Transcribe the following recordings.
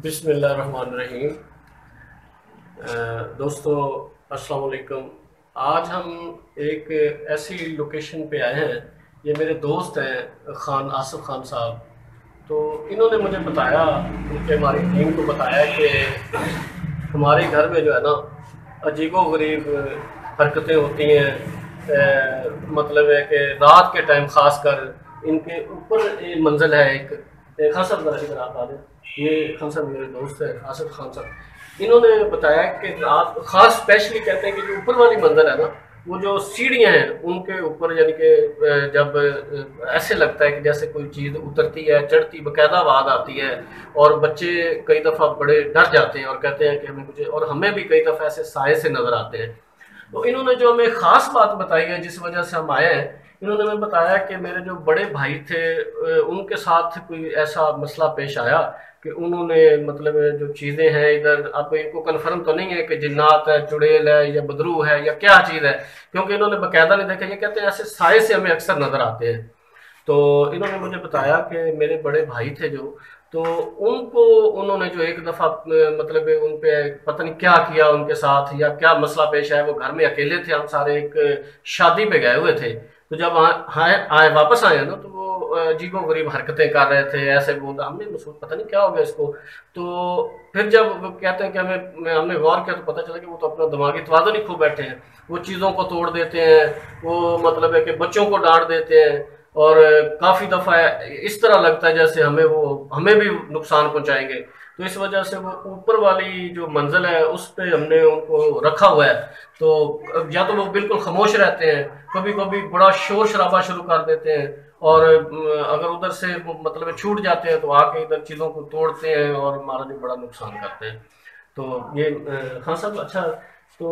बिस्मिल्लाहिर्रहमानिर्रहीम। दोस्तों अस्सलाम वालेकुम। आज हम एक ऐसी लोकेशन पे आए हैं। ये मेरे दोस्त हैं खान आसिफ खान साहब। तो इन्होंने मुझे बताया, उनके हमारी टीम को बताया कि हमारे घर में जो है ना अजीबो-गरीब हरकतें होती हैं। मतलब है कि रात के टाइम ख़ास कर इनके ऊपर मंजिल है एक खान साहब ज़रा इधर आप आ जाएं। ये खान साहब मेरे दोस्त है आसिफ खान साहब। इन्होंने बताया कि रात ख़ास स्पेशली कहते हैं कि जो ऊपर वाली मंजिल है ना, वो जो सीढ़ियाँ हैं उनके ऊपर यानी कि जब ऐसे लगता है कि जैसे कोई चीज़ उतरती है, चढ़ती बाकायदा आवाज़ आती है। और बच्चे कई दफ़ा बड़े डर जाते हैं और कहते हैं कि हमें कुछ, और हमें भी कई दफ़ा ऐसे साए से नज़र आते हैं। तो इन्होंने जो हमें ख़ास बात बताई है जिस वजह से हम आए हैं, इन्होंने हमें बताया कि मेरे जो बड़े भाई थे उनके साथ कोई ऐसा मसला पेश आया कि उन्होंने मतलब जो चीज़ें हैं इधर, अब इनको कन्फर्म तो नहीं है कि जिन्नात है, चुड़ैल है या बदरू है या क्या चीज़ है, क्योंकि इन्होंने बाकायदा नहीं देखा। ये कहते हैं ऐसे साए से हमें अक्सर नज़र आते हैं। तो इन्होंने मुझे बताया कि मेरे बड़े भाई थे जो, तो उनको उन्होंने जो एक दफ़ा मतलब उन पे पता नहीं क्या किया उनके साथ या क्या मसला पेश आया। वो घर में अकेले थे, हम सारे एक शादी पे गए हुए थे। तो जब आए वापस आए ना, तो वो अजीबो गरीब हरकतें कर रहे थे, ऐसे बोल रहा, हमने महसूस पता नहीं क्या हो गया इसको। तो फिर जब वो कहते हैं कि हमने गौर किया तो पता चला कि वो तो अपना दिमागी तवाज़ुन ही खो बैठे हैं। वो चीज़ों को तोड़ देते हैं, वो मतलब है कि बच्चों को डांट देते हैं। और काफ़ी दफ़ा इस तरह लगता है जैसे हमें भी नुकसान पहुंचाएंगे। तो इस वजह से वो ऊपर वाली जो मंजिल है उस पे हमने उनको रखा हुआ है। तो या तो वो बिल्कुल खामोश रहते हैं, कभी कभी बड़ा शोर शराबा शुरू कर देते हैं। और अगर उधर से वो मतलब छूट जाते हैं तो आके इधर चीज़ों को तोड़ते हैं और हमारा जो बड़ा नुकसान करते हैं। तो ये हाँ साहब, अच्छा, तो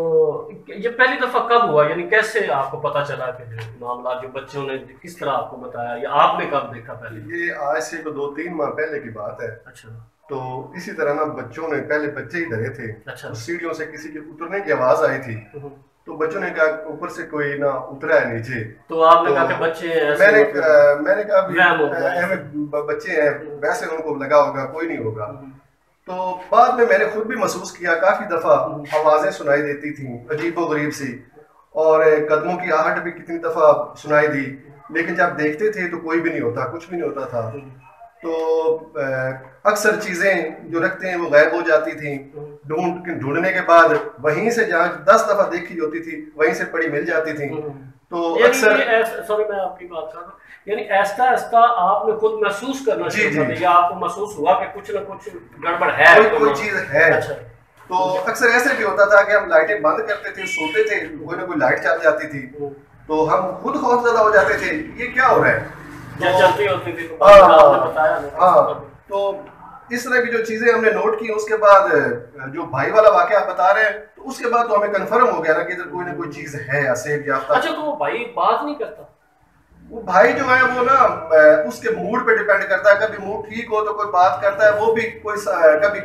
ये पहली दफा कब हुआ, यानी कैसे आपको पता चला कि जो मामला जो बच्चों ने किस तरह आपको बताया, या आपने कब देखा पहले? ये आज से तो 2-3 माह पहले की बात है। अच्छा। तो इसी तरह ना बच्चों ने, पहले बच्चे ही डरे थे। अच्छा। उस सीढ़ियों से किसी के उतरने की आवाज आई थी। हम्म। तो बच्चों ने कहा ऊपर से कोई ना उतरा है नीचे। तो आपने तो कहा कि बच्चे ऐसे मैंने मतलब मैंने कहा भी वहम हो गया ऐसे। बच्चे हैं, वैसे उनको लगा होगा, कोई नहीं होगा। हम्म। तो बाद में मैंने खुद भी महसूस किया, काफी दफा हम्म। आवाजें सुनाई देती थी अजीबो गरीब सी, और कदमों की आहट भी कितनी दफा सुनाई दी। लेकिन जब देखते थे तो कोई भी नहीं होता, कुछ भी नहीं होता था। हम्म। तो अक्सर चीजें जो रखते हैं वो गायब हो जाती थी। ढूंढने के बाद वहीं से, जहाँ 10 दफा देखी होती थी, वहीं से पड़ी मिल जाती थी। तो यानी अक्सर सॉरी मैं आपकी बात कर रहा हूँ, यानी ऐसा ऐसा आपने खुद महसूस करना जी शुरू कर जी दिया, आपको महसूस हुआ कि कुछ ना कुछ गड़बड़ है कोई चीज है। अच्छा। तो अक्सर ऐसे भी होता था कि हम लाइटें बंद करते थे, सोते थे, कोई ना कोई लाइट चल जाती थी। तो हम खुद खौफजदा हो जाते थे, ये क्या हो रहा है। जब चलती होती थी तो आपने बताया तो इस तरह की जो चीजें हमने नोट की, उसके बाद जो भाई वाला वाकया आप बता रहे हैं, तो उसके बाद तो हमें कंफर्म हो गया ना कि इधर कोई ना कोई चीज है असेब याफ्ता। अच्छा, तो वो भाई बात नहीं करता? वो भाई जो है वो ना उसके मूड पे डिपेंड करता है। कभी मूड ठीक हो तो कोई बात करता है, वो भी कभी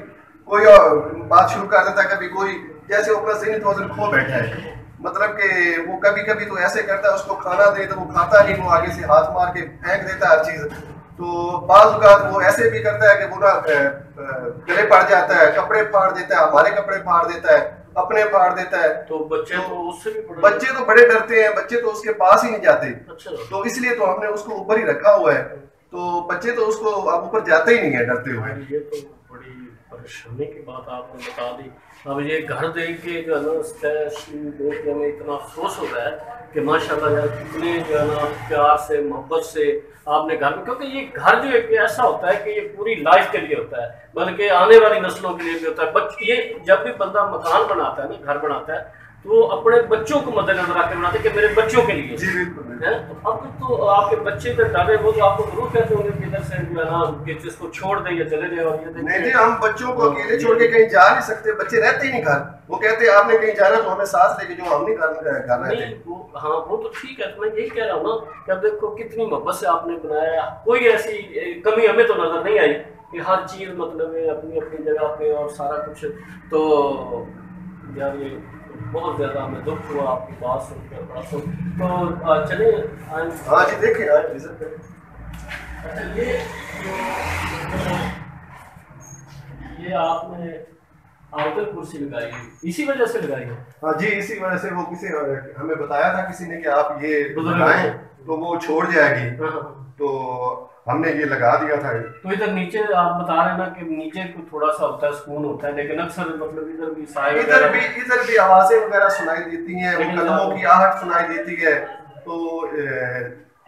कोई और बात शुरू कर देता है, कभी कोई, जैसे वो अपना ज़हनी तौज़ुन खो बैठा है। मतलब कि वो कभी कभी तो ऐसे करता है, उसको खाना दे तो वो खाता नहीं, वो आगे से हाथ मार के फेंक देता है हर चीज। तो बाज़ औक़ात वो ऐसे भी करता है कि वो ना गले पड़ जाता है, कपड़े फाड़ देता है, हमारे कपड़े फाड़ देता है, अपने फाड़ देता है। तो बच्चे तो उससे भी बच्चे तो बड़े डरते हैं, बच्चे तो उसके पास ही नहीं जाते। अच्छा। तो इसलिए तो हमने उसको ऊपर ही रखा हुआ है। तो बच्चे तो उसको अब ऊपर जाते ही नहीं है डरते हुए। ये तो बड़ी परेशानी की बात आपने बता दी। अब ये घर देख के जो है ना, देख के हमें इतना अफसोस होता है कि माशाल्लाह यार, कितने जो है ना प्यार से मोहब्बत से आपने घर में, क्योंकि ये घर जो एक ऐसा होता है कि ये पूरी लाइफ के लिए होता है, बल्कि आने वाली नस्लों के लिए भी होता है। ये जब भी बंदा मकान बनाता है ना, घर बनाता है, तो वो अपने बच्चों को मद्देनजर रख के बनाते हैं कि मेरे बच्चों के लिए। जी बिल्कुल है तो अब तो आपके बच्चे इधर डाले, वो तो आपको जरूर कहते होंगे कि इधर से जो है ना कि जिसको छोड़ दे या चले जाए। और ये नहीं जी, हम बच्चों को अकेले छोड़ के कहीं जा नहीं सकते, बच्चे रहते ही नहीं घर। वो कहते हैं आपने कहीं जाना तो हमें साथ लेके जो, हम नहीं घर रहते। हाँ वो तो ठीक है, तो मैं यही कह रहा हूँ ना कि अब देखो कितनी मोहब्बत से आपने बनाया, कोई ऐसी कमी हमें तो नजर नहीं आई कि हर चीज मतलब अपनी अपनी जगह पे और सारा कुछ। तो यार ये बहुत ज्यादा हमें दुख हुआ आपकी बात सुनकर, बड़ा तो चले। हाँ जी देखिए, आज विजिट करें। अच्छा, ये ये आपने आयतल कुर्सी लगाई है, इसी वजह से लगाई है? हाँ जी, इसी वजह से वो किसी हमें बताया था किसी ने कि आप ये बुजुर्ग लगाएं तो वो छोड़ जाएगी, हाँ, हाँ। तो हमने ये लगा दिया था। तो इधर नीचे आप बता रहे हैं ना कि नीचे को थोड़ा सा होता है, सुकून होता है, लेकिन अक्सर मतलब इधर भी साए इधर भी आवाजें वगैरह सुनाई देती हैं, वो कदमों की आहट सुनाई देती है, तो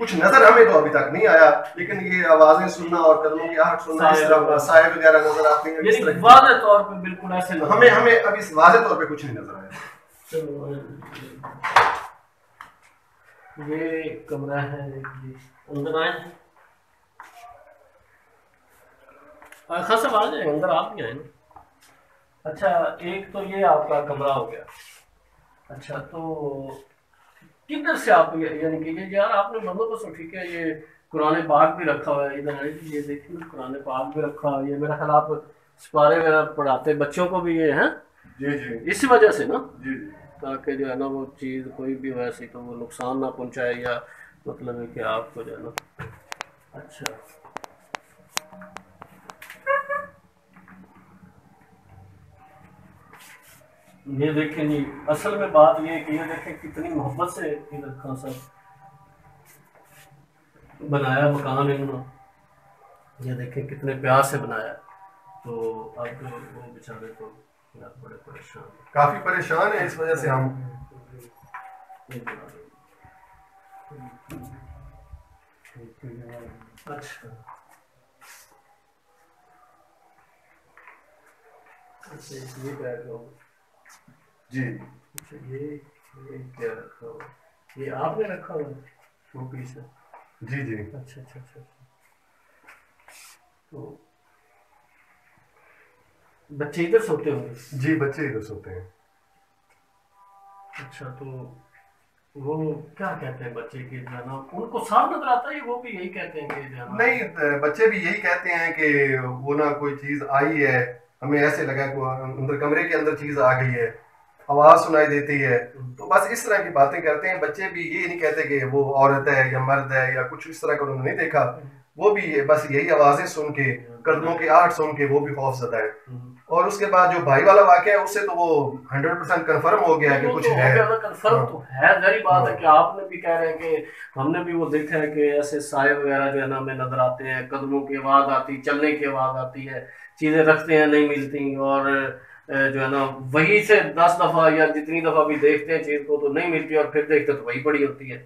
कुछ नजर हमें तो अभी तक नहीं आया, लेकिन ये आवाजें सुनना और कदमों की आहट सुनना, इस तरह साए वगैरह नजर आते हैं, इस तरह वाज़ेह तौर पे बिल्कुल ऐसे हमें अभी वाज़ेह तौर पे कुछ नहीं नजर आया। चलो ये कमरा है, अंदर आए खासा आ जाए, अंदर आप भी आए ना। अच्छा, एक तो ये आपका कमरा हो गया। अच्छा, तो किधर से आप यानी कि ये यार आपने बंदोबस्त तो ठीक है, ये कुरान पाक भी रखा हुआ है इधर, ये देखिए कुरान पाक भी रखा हुआ है, ये मेरा ख्याल आप सिपारे वगैरह पढ़ाते बच्चों को भी ये हैं? जी जी, इसी वजह से ना जी, ताकि जो है ना वो चीज़ कोई भी वैसी तो वो नुकसान ना पहुंचाए, या मतलब है कि आपको जो है ना। अच्छा, ये देखें जी, असल में बात ये है कि ये देखें कितनी मोहब्बत से इधर खान साहब बनाया मकान इन्होंने, ये देखें कितने प्यार से बनाया। तो अब वो बेचारे तो बड़े परेशान, काफी परेशान है, इस वजह से हम अच्छा अच्छा, ये बैठ लो जी। अच्छा, ये क्या रखा हुआ, ये आपने रखा हुआ वो पीस है? जी जी। अच्छा अच्छा अच्छा, तो बच्चे इधर सोते होंगे? जी, बच्चे इधर सोते हैं। अच्छा, तो वो क्या कहते हैं बच्चे की जाना, उनको साफ नजर आता है, वो भी यही कहते हैं कि जाना? नहीं, बच्चे भी यही कहते हैं कि वो ना कोई चीज आई है, हमें ऐसे लगा कि अंदर कमरे के अंदर चीज आ गई है, आवाज सुनाई देती है, तो बस इस तरह की बातें करते हैं। बच्चे भी ये नहीं कहते कि वो औरत है या मर्द है या कुछ इस तरह का उन्होंने नहीं देखा, वो भी बस यही आवाजें सुन के, कदमों की आहट सुन के वो भी खौफजदा है। और उसके बाद जो भाई वाला वाकया है उससे तो वो 100% कंफर्म हो गया कि कुछ तो है। कंफर्म तो है, जरी बात है कि आपने भी कह रहे हैं कि हमने भी वो देखा है कि ऐसे साए वगैरह जो है ना हमें नजर आते हैं, कदमों की आवाज आती, चलने की आवाज आती है, चीजें रखते हैं नहीं मिलती, और जो है ना वही से 10 दफा या जितनी दफा भी देखते हैं चीज को तो नहीं मिलती, और फिर देखते तो वही पड़ी होती है।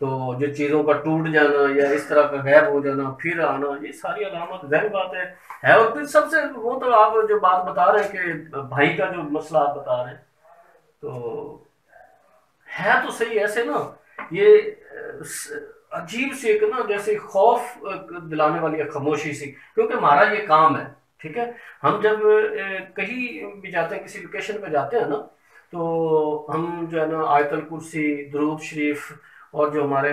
तो जो चीज़ों का टूट जाना या इस तरह का गैप हो जाना फिर आना, ये सारी अलामत ज़ाहिर बात है। और फिर सबसे वो तो आप जो बात बता रहे हैं कि भाई का जो मसला आप बता रहे हैं, तो है तो सही ऐसे ना, ये अजीब सी एक ना जैसे खौफ दिलाने वाली खामोशी सी, क्योंकि हमारा ये काम है, ठीक है। हम जब कहीं भी जाते हैं, किसी लोकेशन पे जाते हैं ना, तो हम जो है ना आयतल कुर्सी, दुरूद शरीफ और जो हमारे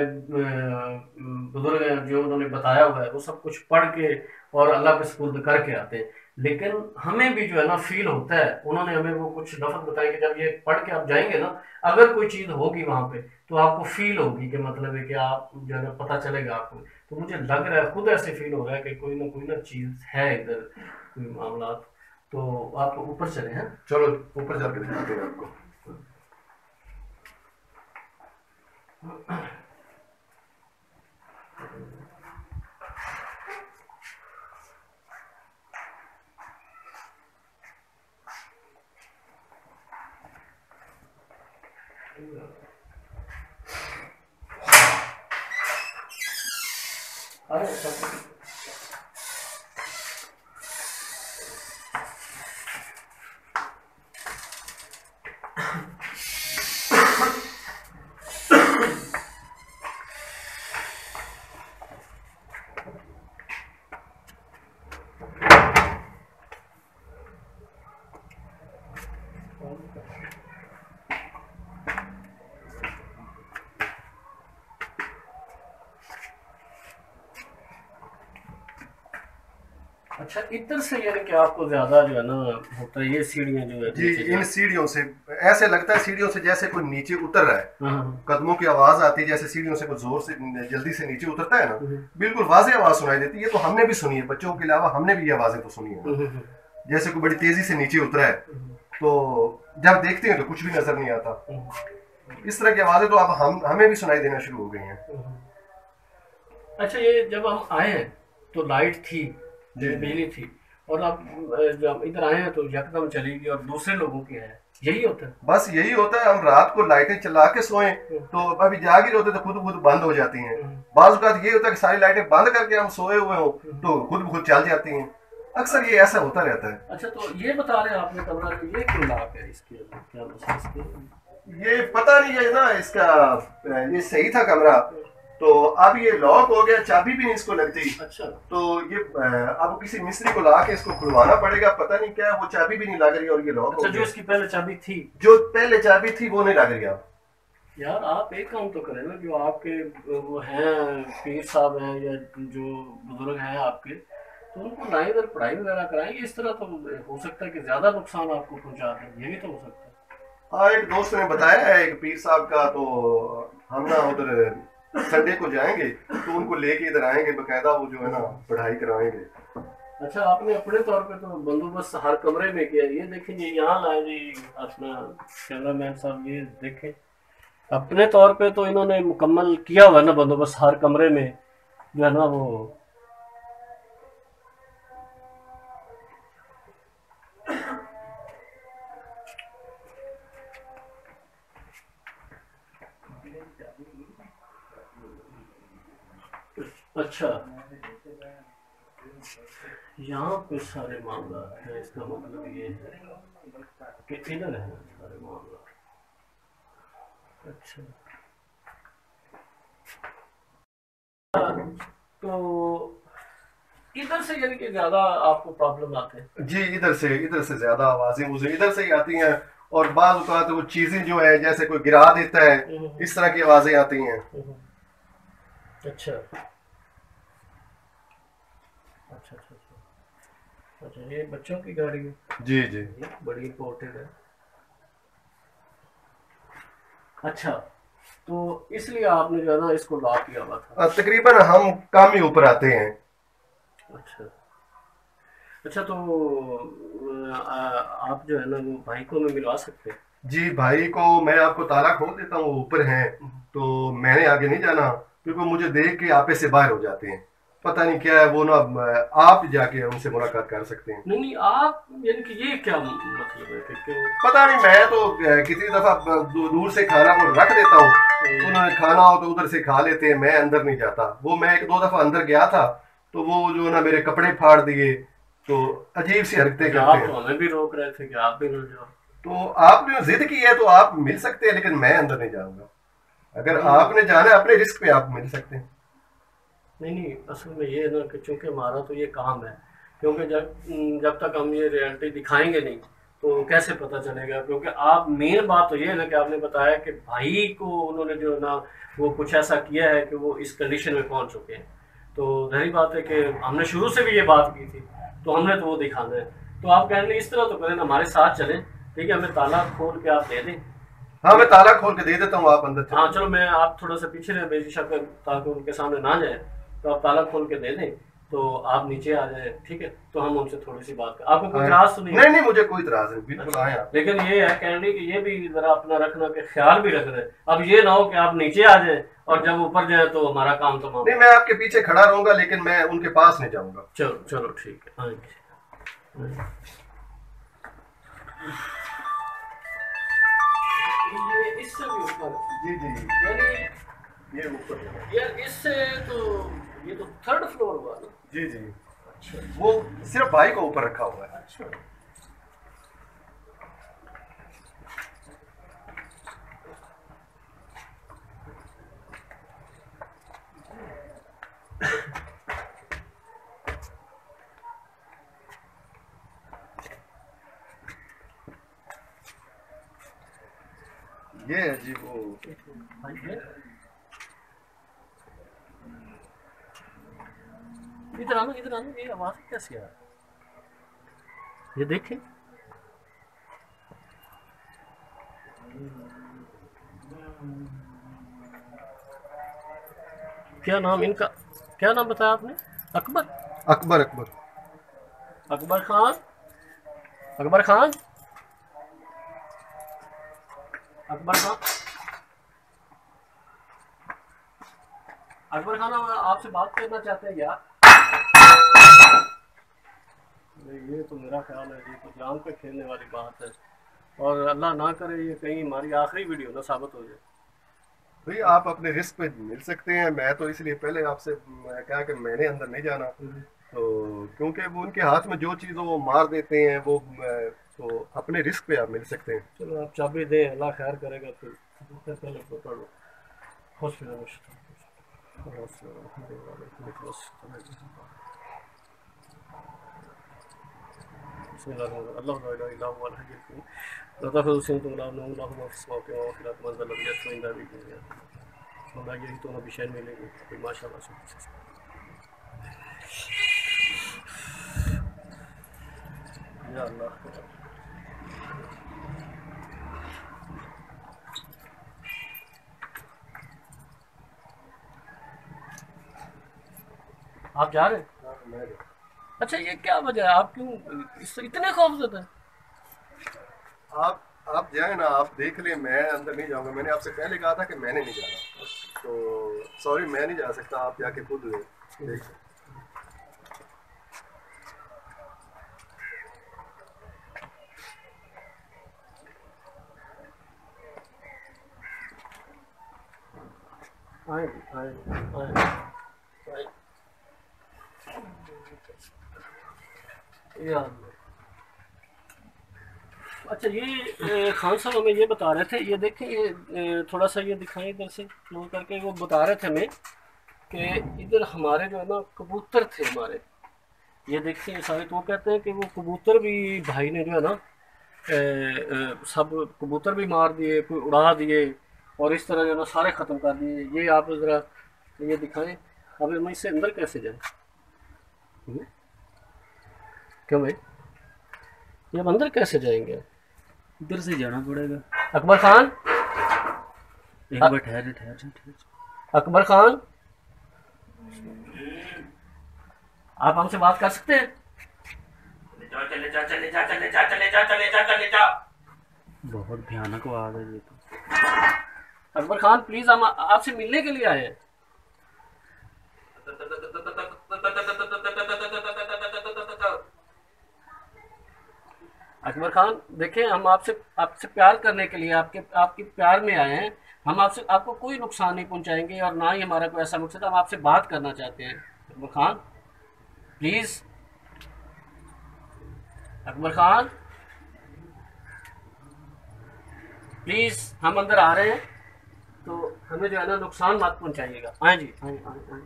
बुजुर्ग हैं जो उन्होंने बताया हुआ है वो सब कुछ पढ़ के और अल्लाह के सुपुर्द करके आते हैं। लेकिन हमें भी जो है ना फील होता है, उन्होंने हमें वो कुछ लफ्ज़ बताए कि जब ये पढ़ के आप जाएंगे ना, अगर कोई चीज़ होगी वहाँ पे तो आपको फील होगी कि मतलब है कि आप जो है ना पता चलेगा आपको। तो मुझे लग रहा है, खुद ऐसे फील हो रहा है कि कोई ना चीज़ है इधर, कोई मामला। तो आप ऊपर चले हैं, चलो ऊपर जाके दिखाते हैं आपको। अरे अच्छा, इधर से यानी कि आपको ज्यादा जो है ना होता है, ये सीढ़ियाँ जो है जी, इन सीढ़ियों से ऐसे लगता है सीढ़ियों से जैसे कोई नीचे उतर रहा है, कदमों की आवाज आती है जैसे सीढ़ियों से कोई जोर से जल्दी से नीचे उतरता है ना, बिल्कुल वाज़ेह आवाज सुनाई देती है। ये तो हमने भी सुनी है, बच्चों के अलावा हमने भी ये आवाजें तो सुनी है। जैसे कोई बड़ी तेजी से नीचे उतरा है, तो जब देखते हैं तो कुछ भी नजर नहीं आता। इस तरह की आवाजें तो अब हमें भी सुनाई देना शुरू हो गई हैं। अच्छा, ये जब हम आए हैं तो लाइट थी, बिजली थी, और अब जब इधर आए हैं तो यकदम चली गई और दूसरे लोगों की है, यही होता है? बस यही होता है। हम रात को लाइटें चला के सोएं तो अभी जाग ही होते तो खुद खुद बंद हो जाती हैं। बाज़ औक़ात ये होता है कि सारी लाइटें बंद करके हम सोए हुए हो तो खुद ब खुद चल जाती हैं। अक्सर ये ऐसा होता रहता है। अच्छा, तो ये बता रहे हैं आपने कमरा कि ये क्यों लॉक है, इसके क्या मसला इसके? ये पता नहीं है ना, इसका ये सही था कमरा, तो अब ये लॉक हो गया, चाबी भी नहीं इसको लगती। अच्छा, तो ये अब किसी मिस्त्री को ला के इसको खुलवाना पड़ेगा। पता नहीं क्या, वो चाबी भी नहीं लग रही और ये लॉक हो गया। जो इसकी पहले चाबी थी, जो पहले चाबी थी वो नहीं लग रही। अब यार आप एक काम तो करें ना, जो आपके वो हैं पीर साहब हैं या जो बुजुर्ग हैं आपके, तो उनको लाएं, इधर पढ़ाई वगैरह कराएंगे। इस तरह तो हो सकता है कि ज्यादा नुकसान आपको पहुंचा दें, ये भी तो हो सकता है। हाँ, एक दोस्त ने बताया है एक पीर साहब का, तो हम ना उधर संडे को जाएंगे तो उनको लेके इधर आएंगे, बकायदा वो जो है ना पढ़ाई कराएंगे। अच्छा, आपने अपने तौर पे तो बंदोबस्त हर कमरे में किया। ये देखें जी, यहाँ लाए जी अपना कैमरामैन साहब, ये देखें अपने तौर पे तो इन्होंने मुकम्मल किया हुआ है ना बंदोबस्त हर कमरे में, जो है ना वो। अच्छा, यहाँ पे सारे मामला है, इसका मतलब ये है कि इधर है सारे मामला। अच्छा, तो इधर से यानी कि ज्यादा आपको प्रॉब्लम आते हैं? जी, इधर से ज्यादा आवाजें मुझे इधर से ही आती हैं, और बाज़ औक़ात वो चीजें जो है जैसे कोई गिरा देता है, इस तरह की आवाजें आती हैं। अच्छा अच्छा अच्छा अच्छा अच्छा, ये बच्चों की गाड़ी है? जी जी, बड़ी इंपॉर्टेंट है। अच्छा, तो इसलिए आपने जो है ना इसको लॉक किया हुआ था? तकरीबन हम कम ही ऊपर आते हैं। अच्छा अच्छा, तो आप जो है ना वो भाई को मैं मिलवा सकते हैं? जी, भाई को मैं आपको ताला खोल देता हूँ, वो ऊपर हैं, तो मैंने आगे नहीं जाना क्योंकि मुझे देख के आपे से बाहर हो जाते हैं। पता नहीं क्या है वो ना, आप जाके उनसे मुलाकात कर सकते हैं। नहीं नहीं, आप यानी कि ये क्या मतलब है कि पता नहीं, मैं तो कितनी दफा दूर से खाना को रख देता हूँ, उन्होंने खाना हो तो उधर से खा लेते हैं, मैं अंदर नहीं जाता। वो मैं एक दो दफा अंदर गया था तो वो जो ना मेरे कपड़े फाड़ दिए, तो अजीब सी हरकतें करते आप हैं। तो हमें भी रोक रहे थे कि आप भी मिल जाओ। तो आपने जिद की है तो आप मिल सकते हैं, लेकिन मैं अंदर नहीं जाऊंगा। अगर आपने जाना है अपने रिस्क पे आप मिल सकते हैं। नहीं नहीं, असल में ये है ना कि चूंकि हमारा तो ये काम है, क्योंकि जब तक हम ये रियलिटी दिखाएंगे नहीं तो कैसे पता चलेगा। क्योंकि आप मेन बात तो ये है ना कि आपने बताया कि भाई को उन्होंने जो है ना वो कुछ ऐसा किया है कि वो इस कंडीशन में पहुंच चुके हैं। तो धरी बात है कि हमने शुरू से भी ये बात की थी, तो हमने तो वो दिखाना है। तो आप कह रहे हैं इस तरह तो करें, हमारे साथ चलें, ठीक है? हमें ताला खोल के आप दे दें। हाँ, मैं ताला खोल के दे देता हूँ, आप अंदर चलो। हाँ चलो, मैं आप थोड़ा सा पीछे रहे बेशक, ताकि उनके सामने ना जाए, तो आप ताला खोल के दे दें, तो आप नीचे आ जाए, ठीक है? तो हम उनसे थोड़ी सी बात कर, आपको कोई इतराज तो नहीं? नहीं नहीं, मुझे कोई इतराज नहीं, बिल्कुल आए आप। लेकिन ये है कैंडी कि ये भी जरा अपना रखना के ख्याल भी रख रहे। अब ये ना हो कि आप नीचे आ जाए और जब ऊपर जाए तो हमारा काम तमाम। नहीं, मैं आपके पीछे खड़ा रहूंगा, लेकिन मैं उनके पास नहीं जाऊंगा। चलो चलो ठीक है, आएंगे। ये इससे भी ऊपर? जी जी, यानी ये ऊपर यार इससे तो ये तो थर्ड फ्लोर हुआ ना? जी जी, अच्छा वो सिर्फ भाई को ऊपर रखा हुआ है। अच्छा, ये है जी वो। इधर आना, इधर आना, ये आवाज कैसे आ रही है? ये देखें, क्या नाम इनका, क्या नाम बताया आपने? अकबर? अकबर, अकबर अकबर खान? अकबर खान, अकबर खान, अकबर खान, हम आपसे बात करना चाहते हैं यार। ये तो मेरा ख्याल है, ये तो जान पे खेलने वाली बात है, और अल्लाह ना करे ये कहीं हमारी आखिरी वीडियो ना साबित हो जाए। भाई आप अपने रिस्क पे मिल सकते हैं। मैं तो इसलिए पहले आपसे कहा कि मैंने अंदर नहीं जाना, तो क्योंकि वो उनके हाथ में जो चीज़ हो वो मार देते हैं वो, तो अपने रिस्क पे आप मिल सकते हैं। चलो आप चाबी दें, अल्लाह खैर करेगा। फिर पहले पकड़ लो हॉस्पिटल में। यही तो नबी शहर मिलेगी माशाल्लाह से। या अल्लाह, आप जा रहे हैं? अच्छा, ये क्या वजह है, आप क्यों इतने खौफजदा हैं? आप जाए ना, आप देख लें, मैं अंदर नहीं जाऊंगा। मैंने आपसे पहले कहा था कि मैंने नहीं जाना, तो सॉरी मैं नहीं जा सकता। आप जाके खुद देख। आए आए आए आए। या अच्छा, ये खान साहब हमें ये बता रहे थे, ये देखें, ये थोड़ा सा ये दिखाएं इधर से क्लोज करके। वो बता रहे थे हमें कि इधर हमारे जो है ना कबूतर थे हमारे, ये देखिए ये सारे। तो वो कहते हैं कि वो कबूतर भी भाई ने जो है ना सब कबूतर भी मार दिए, कोई उड़ा दिए, और इस तरह जो है ना सारे ख़त्म कर दिए। ये आप ज़रा ये दिखाएं। अब हम इससे अंदर कैसे जाएं? क्यों भाई, ये हम अंदर कैसे जाएंगे? इधर से जाना पड़ेगा। अकबर खान, एक बार ठहर ठहर। अकबर खान, आप हमसे बात कर सकते हैं? चले जा चले जा चले जा चले जा चले जा चले जा। बहुत भयानक आवाज है ये तो। अकबर खान प्लीज, हम आपसे मिलने के लिए आए हैं। अकबर खान देखें, हम आपसे प्यार करने के लिए, आपके प्यार में आए हैं। हम आपको कोई नुकसान नहीं पहुंचाएंगे, और ना ही हमारा कोई ऐसा मकसद। हम आपसे बात करना चाहते हैं अकबर खान, प्लीज। अकबर खान प्लीज, हम अंदर आ रहे हैं, तो हमें जो है ना नुकसान मत पहुंचाइएगा। आए जी, आए आए आए।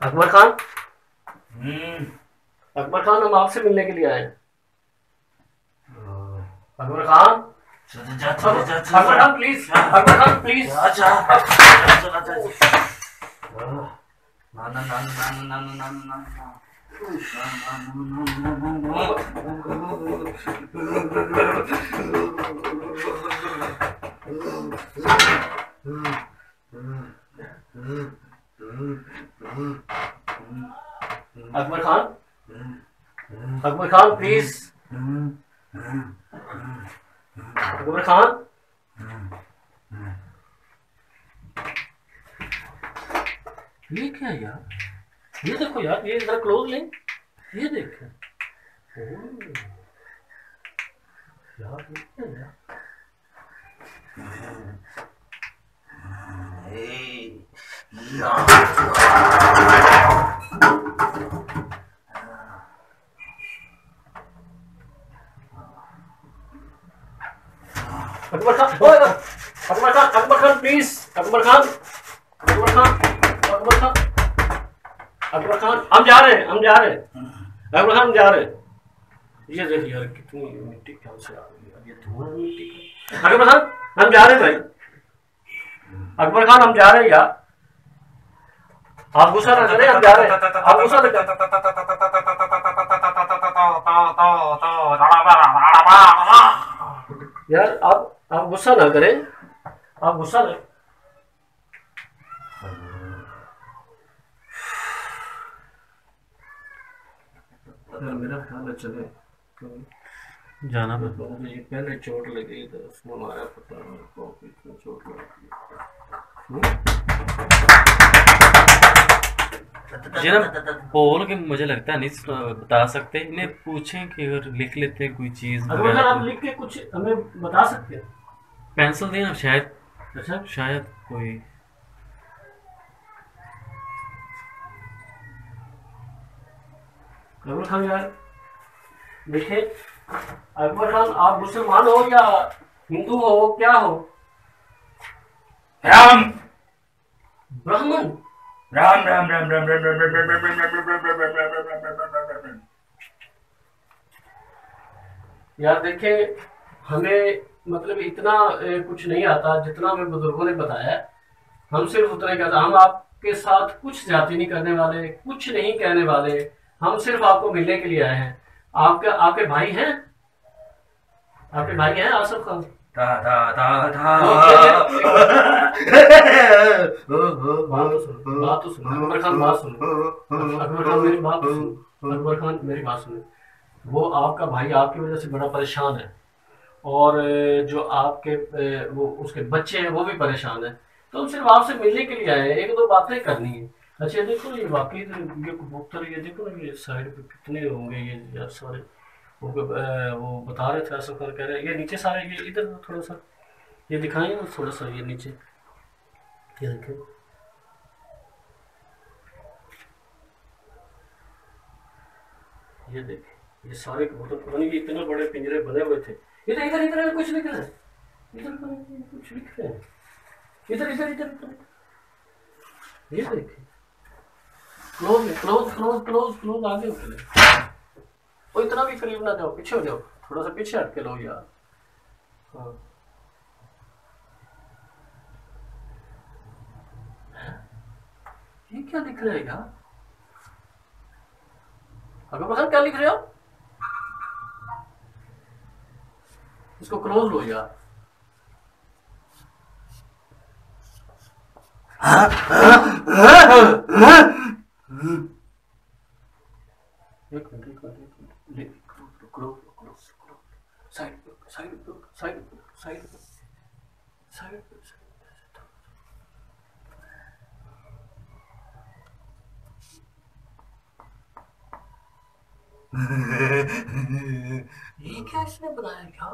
अकबर खान, अकबर खान, हम आपसे मिलने के लिए आए हैं। Akbar Khan, Akbar Khan please, Akbar Khan please. Akbar Khan, Akbar Khan please. Akbar Khan, ये क्या है यार? ये देखो यार, ये जरा क्लोज लें, ये देखो यार, ये क्या है यार? अकबर खान, अकबर खान, अकबर खान प्लीज। अकबर खान, अकबर खान, अकबर खान, अकबर खान, हम जा रहे हैं, हम जा रहे हैं। अकबर खान, हम जा रहे हैं। ये देखिए यार, कितनी मिट्टी कहाँ से आ रही है, ये धुआं मिट्टी का। अकबर खान, हम जा रहे हैं भाई। अकबर खान, हम जा रहे हैं यार, आप गुस्सा ना करें, हम जा रहे हैं, आप गुस्सा ना करें यार, आप गुस्सा ना करें, आप गुस्सा ना। मेरा ख्याल है चले जाना ये पहले चोट लगी तो उसने मारा, पता नहीं को कितनी चोट लगी। जरा बोल के मुझे लगता है नहीं बता सकते, इन्हें पूछें कि अगर लिख लेते कोई चीज अगर आप लिख के कुछ हमें बता सकते हैं, पेंसिल देना शायद, अच्छा शायद कोई अकबर खान यार देखे, अकबर खान आप मुसलमान हो या हिंदू हो, क्या हो? राम ब्राह्मण? राम राम राम राम राम राम राम राम राम। यार देखे, हमें मतलब इतना कुछ नहीं आता जितना हमें बुजुर्गों ने बताया। हम सिर्फ उतना ही कहते, हम आपके साथ कुछ जाति नहीं करने वाले, कुछ नहीं कहने वाले, हम सिर्फ आपको मिलने के लिए आए हैं। आपके भाई हैं? आपके भाई हैं आसिफ खान? बात तो सुनो अकबर खान, बात सुनो अकबर खान, मेरी बात तो सुनो अकबर खान, मेरी बात सुनो। वो आपका भाई आपकी वजह से बड़ा परेशान है, और जो आपके वो उसके बच्चे हैं वो भी परेशान है। तो हम सिर्फ आपसे मिलने के लिए आए हैं, एक दो बातें करनी है। अच्छा देखो ये वाकई ये कबूतर, ये देखो ना, ये साइड पे कितने होंगे ये यार सारे। वो बता रहे थे, आसिफ खान कह रहे ये नीचे सारे, ये इधर थोड़ा सा ये दिखाएंगे ना, थोड़ा सा ये नीचे, ये देखें, ये देखें, ये सारे कबूतर पता नहीं इतने बड़े पिंजरे बने हुए थे। इधर इधर इधर कुछ लिख रहे हैं, इधर कुछ लिख रहे हैं, इधर इधर इधर इधर, ये देखें, close close close close close, आगे उठे, वो इतना भी करीब ना जाओ, पीछे हो जाओ, थोड़ा सा पीछे हट के लो यार। हाँ ये क्या लिख रहे हैं यार? अकबर खान क्या लिख रहे हो? इसको क्लोज लो यार। एक minute, side side side side side. ये क्या इसने बनाया क्या?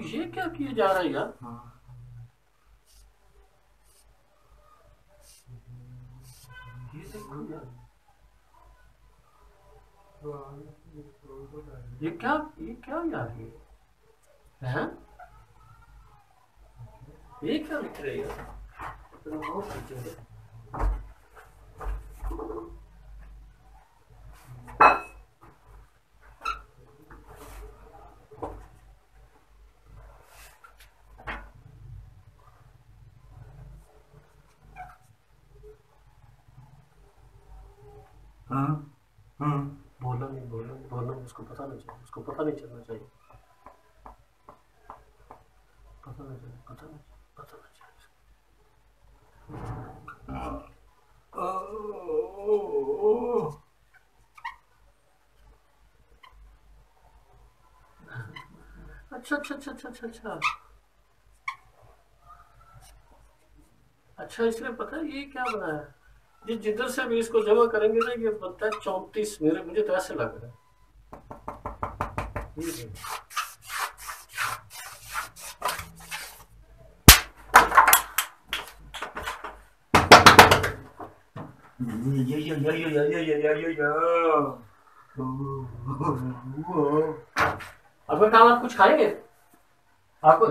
ये क्या किया जा रहा है यार? ये देखो यार, ये क्या यार, ये हैं? ये क्या लिख रहे हैं यार? बोलो नहीं, बोलो बोलो, उसको पता नहीं चाहिए, उसको पता नहीं चलना चाहिए, पता नहीं चाहिए, पता नहीं चाहिए। अच्छा अच्छा अच्छा अच्छा अच्छा अच्छा अच्छा, इसलिए पता है ये क्या बनाया? ये जिधर से भी इसको जमा करेंगे ना, ये बनता है 34। मुझे तो ऐसे लग रहा है। अगर काम आप कुछ खाएंगे? आपको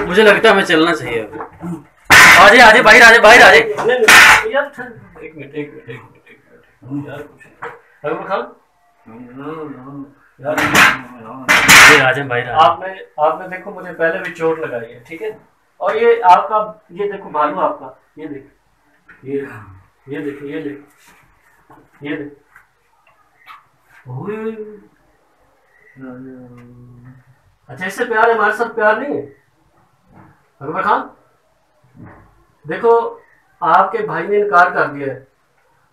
मुझे लगता है हमें चलना चाहिए अब। आजे आजे बाहर आजे बाहर आजे। यार एक मिनट यार कुछ अकबर खान यार बाहर आपने देखो मुझे पहले भी चोट लगाई है, ठीक है, और ये आपका ये देखो भालू आपका ये देख ये देखो ये देख अच्छा इससे प्यार है, हमारे साथ प्यार नहीं है अकबर खान। देखो आपके भाई ने इनकार कर दिया है,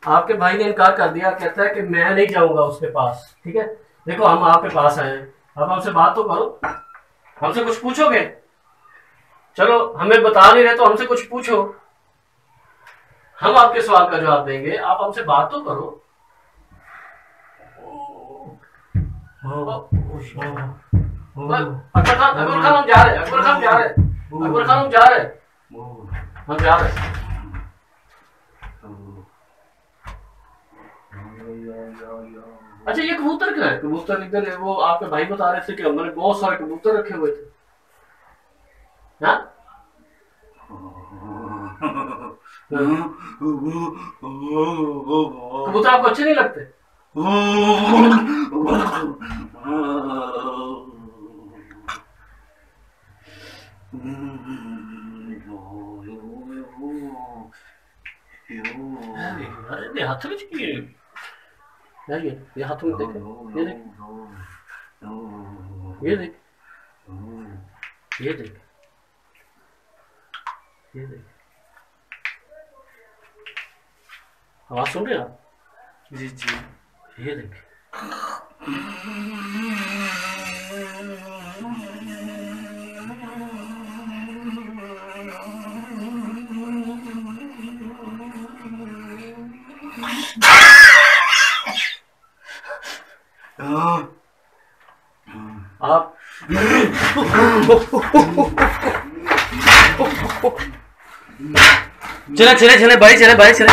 आपके भाई ने इनकार कर दिया, कहता है कि मैं नहीं जाऊंगा उसके पास, ठीक है। देखो हम आपके पास आए हैं, अब हमसे बात तो करो, हमसे कुछ पूछोगे? चलो हमें बता नहीं रहे तो हमसे कुछ पूछो, हम आपके सवाल का जवाब देंगे, आप हमसे बात तो करो। अकबर खान हम जा रहे हैं, अकबर खान हम जा रहे हैं, अकबर खान हम जा रहे हैं, हम जा रहे हैं। अच्छा ये कबूतर क्या है? कबूतर इधर है, वो आपके भाई बता रहे थे कि हमने बहुत सारे कबूतर रखे हुए थे। हाँ? कबूतर आपको अच्छे नहीं लगते? ये हाथ में ये हाथ में देख, ये देख ये देख ये देख ये देख, आवाज सुन रहे आप? जी जी ये देख आप चले चले चले भाई चले भाई चले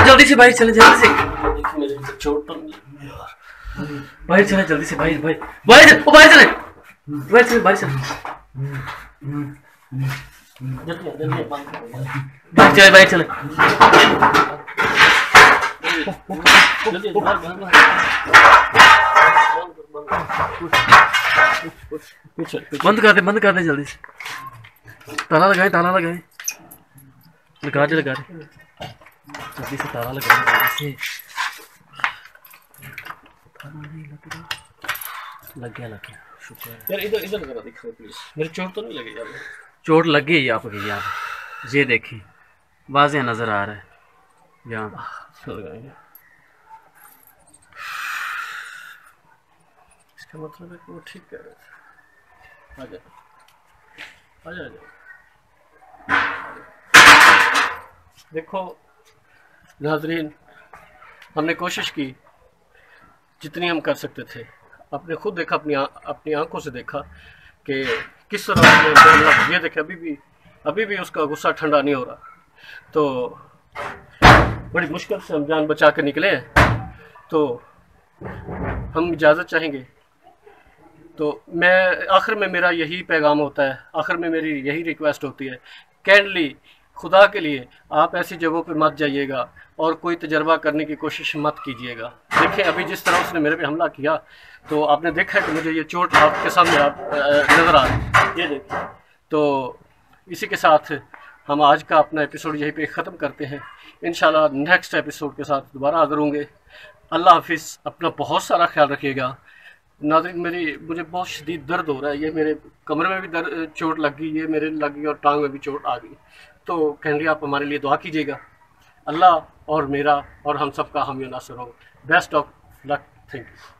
जल्दी से भाई चले जल्दी से चोट तो भाई चले जल्दी से भाई भाई भाई चले भाई चले भाई चले भाई चले भाई चले भाई चले बंद कर दे जल्दी से, ताला लगाए लगा दे जल्दी से ताला लगाए जल्दी से। लग गया शुक्र है यार, इधर जरा दिखाओ प्लीज, मेरी चोट तो नहीं लगी यार? चोट लग गई आपकी यहाँ पे, ये देखिए वाज़ेह नजर आ रहा है यहाँ लगाएंगे। इसका मतलब है कि वो ठीक कह रहे थे। आजा देखो नाज़रीन, हमने कोशिश की जितनी हम कर सकते थे, आपने खुद देखा, अपनी आंखों से देखा कि किस तरह ये देखे अभी भी उसका गुस्सा ठंडा नहीं हो रहा। तो बड़ी मुश्किल से हम जान बचा कर निकले हैं, तो हम इजाज़त चाहेंगे। तो मैं आखिर में मेरा यही पैगाम होता है, आखिर में मेरी यही रिक्वेस्ट होती है, काइंडली खुदा के लिए आप ऐसी जगहों पे मत जाइएगा और कोई तजर्बा करने की कोशिश मत कीजिएगा। देखिए अभी जिस तरह उसने मेरे पे हमला किया, तो आपने देखा कि मुझे ये चोट आपके सामने नज़र आ रही, ये देखिए। तो इसी के साथ हम आज का अपना एपिसोड यहीं पे ख़त्म करते हैं। इंशाल्लाह नेक्स्ट एपिसोड के साथ दोबारा हाज़िर होंगे। अल्लाह हाफिज़, अपना बहुत सारा ख्याल रखिएगा। नाज़रीन, मुझे बहुत शदीद दर्द हो रहा है, ये मेरे कमरे में भी चोट लग गई, ये मेरे लग गई और टांग में भी चोट आ गई। तो कैंडी आप हमारे लिए दुआ कीजिएगा। अल्लाह और मेरा और हम सब का हामी नासिर हो। Best of luck, thank you.